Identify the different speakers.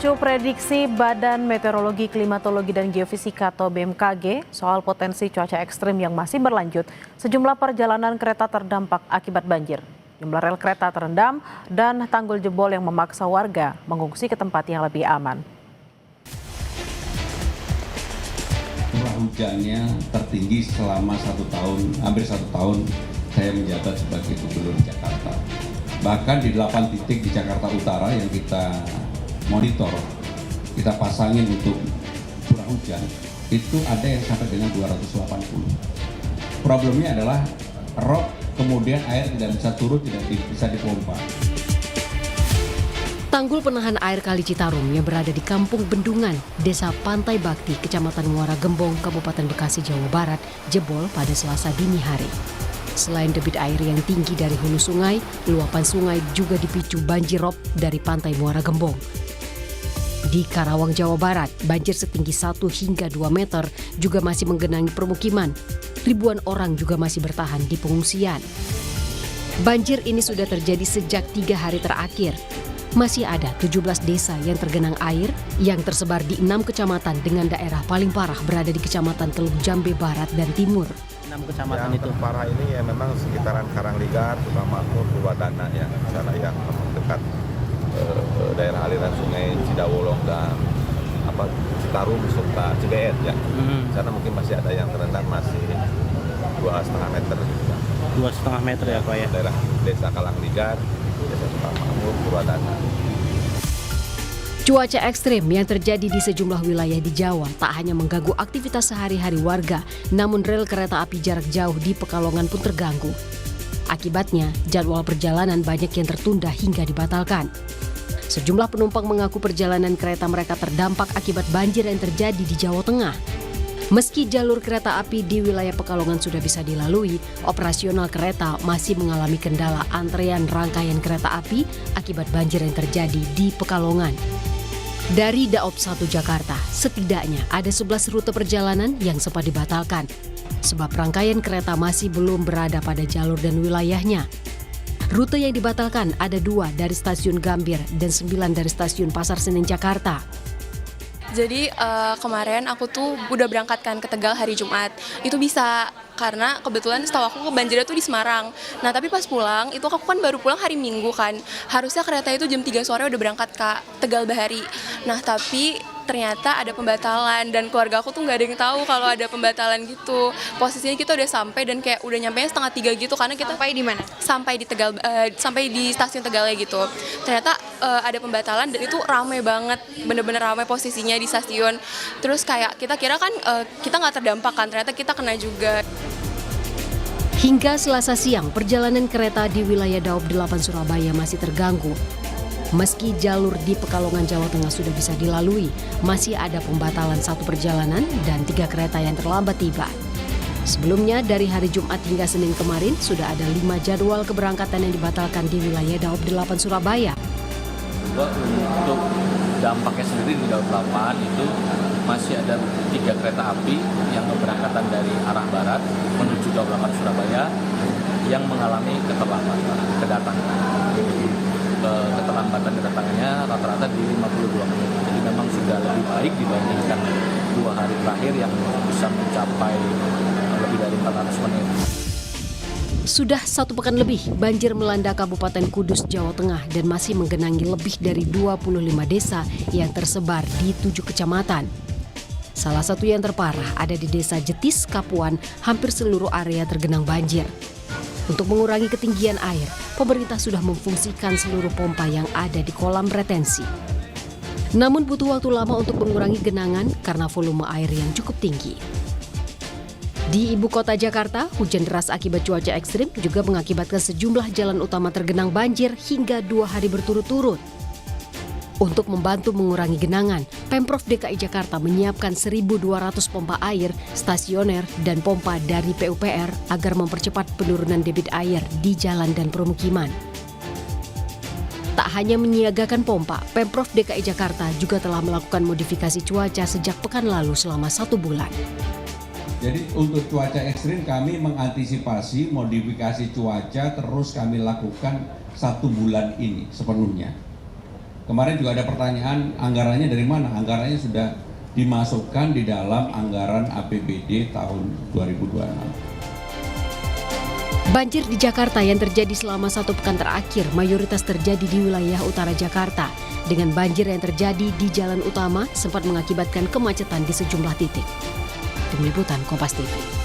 Speaker 1: Mengacu prediksi Badan Meteorologi, Klimatologi, dan Geofisika atau BMKG soal potensi cuaca ekstrim yang masih berlanjut, sejumlah perjalanan kereta terdampak akibat banjir. Jumlah rel kereta terendam dan tanggul jebol yang memaksa warga mengungsi ke tempat yang lebih aman.
Speaker 2: Curah hujannya tertinggi selama hampir satu tahun saya menjabat sebagai Gubernur Jakarta. Bahkan di 8 titik di Jakarta Utara yang kita monitor, kita pasangin untuk curah hujan, itu ada yang sampai dengan 280. Problemnya adalah rop, kemudian air tidak bisa turun, tidak bisa dipompa.
Speaker 3: Tanggul penahan air Kali Citarum yang berada di Kampung Bendungan, Desa Pantai Bakti, Kecamatan Muara Gembong, Kabupaten Bekasi, Jawa Barat, jebol pada Selasa dini hari. Selain debit air yang tinggi dari hulu sungai, luapan sungai juga dipicu banjir rob dari Pantai Muara Gembong. Di Karawang, Jawa Barat, banjir setinggi 1 hingga 2 meter juga masih menggenangi permukiman. Ribuan orang juga masih bertahan di pengungsian. Banjir ini sudah terjadi sejak 3 hari terakhir. Masih ada 17 desa yang tergenang air yang tersebar di 6 kecamatan dengan daerah paling parah berada di Kecamatan Teluk Jambe Barat dan Timur.
Speaker 4: 6 kecamatan
Speaker 5: yang
Speaker 4: itu
Speaker 5: terparah ini ya memang sekitaran Karangligar, Sukamakmur, Purwadana ya, sana yang memang dekat daerah aliran sungai Cidawolong dan Citarum serta Cibeet ya. Sana mungkin masih ada yang terendam masih 2,5 meter.
Speaker 4: 2,5 meter ya Pak ya.
Speaker 5: Daerah Desa Karangligar, Desa Sukamakmur, Purwadana.
Speaker 3: Cuaca ekstrim yang terjadi di sejumlah wilayah di Jawa tak hanya mengganggu aktivitas sehari-hari warga, namun rel kereta api jarak jauh di Pekalongan pun terganggu. Akibatnya, jadwal perjalanan banyak yang tertunda hingga dibatalkan. Sejumlah penumpang mengaku perjalanan kereta mereka terdampak akibat banjir yang terjadi di Jawa Tengah. Meski jalur kereta api di wilayah Pekalongan sudah bisa dilalui, operasional kereta masih mengalami kendala antrean rangkaian kereta api akibat banjir yang terjadi di Pekalongan. Dari Daop 1 Jakarta, setidaknya ada 11 rute perjalanan yang sempat dibatalkan, sebab rangkaian kereta masih belum berada pada jalur dan wilayahnya. Rute yang dibatalkan ada 2 dari stasiun Gambir dan 9 dari stasiun Pasar Senen Jakarta.
Speaker 6: Jadi kemarin aku tuh udah berangkatkan ke Tegal hari Jumat. Itu bisa karena kebetulan setahu aku banjirnya tuh di Semarang. Nah tapi pas pulang, itu aku kan baru pulang hari Minggu kan. Harusnya kereta itu jam 3 sore udah berangkat ke Tegal Bahari. Nah tapi ternyata ada pembatalan dan keluarga aku tuh nggak ada yang tahu kalau ada pembatalan gitu. Posisinya kita udah sampai dan kayak udah nyampe 2:30 gitu karena kita
Speaker 7: sampai di mana?
Speaker 6: Sampai di Tegal, sampai di stasiun Tegalnya gitu. Ternyata ada pembatalan dan itu ramai banget, bener-bener ramai posisinya di stasiun. Terus kayak kita kira kan kita nggak terdampak kan, ternyata kita kena juga.
Speaker 3: Hingga Selasa siang, perjalanan kereta di wilayah Daop 8 Surabaya masih terganggu. Meski jalur di Pekalongan, Jawa Tengah sudah bisa dilalui, masih ada pembatalan 1 perjalanan dan 3 kereta yang terlambat tiba. Sebelumnya, dari hari Jumat hingga Senin kemarin, sudah ada 5 jadwal keberangkatan yang dibatalkan di wilayah Daop 8 Surabaya.
Speaker 8: Untuk dampaknya sendiri di Daop 8 itu masih ada 3 kereta api yang keberangkatan dari arah barat menuju Daop 8 Surabaya yang mengalami keterlambatan kedatangannya rata-rata di 52 menit. Jadi memang sudah lebih baik dibandingkan 2 hari terakhir yang bisa mencapai lebih dari 400 menit.
Speaker 3: Sudah 1 pekan lebih, banjir melanda Kabupaten Kudus, Jawa Tengah dan masih menggenangi lebih dari 25 desa yang tersebar di 7 kecamatan. Salah satu yang terparah ada di Desa Jetis, Kapuan, hampir seluruh area tergenang banjir. Untuk mengurangi ketinggian air, pemerintah sudah memfungsikan seluruh pompa yang ada di kolam retensi. Namun butuh waktu lama untuk mengurangi genangan karena volume air yang cukup tinggi. Di ibu kota Jakarta, hujan deras akibat cuaca ekstrim juga mengakibatkan sejumlah jalan utama tergenang banjir hingga 2 hari berturut-turut. Untuk membantu mengurangi genangan, Pemprov DKI Jakarta menyiapkan 1.200 pompa air, stasioner, dan pompa dari PUPR agar mempercepat penurunan debit air di jalan dan permukiman. Tak hanya menyiagakan pompa, Pemprov DKI Jakarta juga telah melakukan modifikasi cuaca sejak pekan lalu selama 1 bulan.
Speaker 2: Jadi untuk cuaca ekstrim kami mengantisipasi modifikasi cuaca terus kami lakukan 1 bulan ini sepenuhnya. Kemarin juga ada pertanyaan anggarannya dari mana? Anggarannya sudah dimasukkan di dalam anggaran APBD tahun 2026.
Speaker 3: Banjir di Jakarta yang terjadi selama 1 pekan terakhir mayoritas terjadi di wilayah utara Jakarta. Dengan banjir yang terjadi di jalan utama sempat mengakibatkan kemacetan di sejumlah titik. Tim Liputan Kompas TV.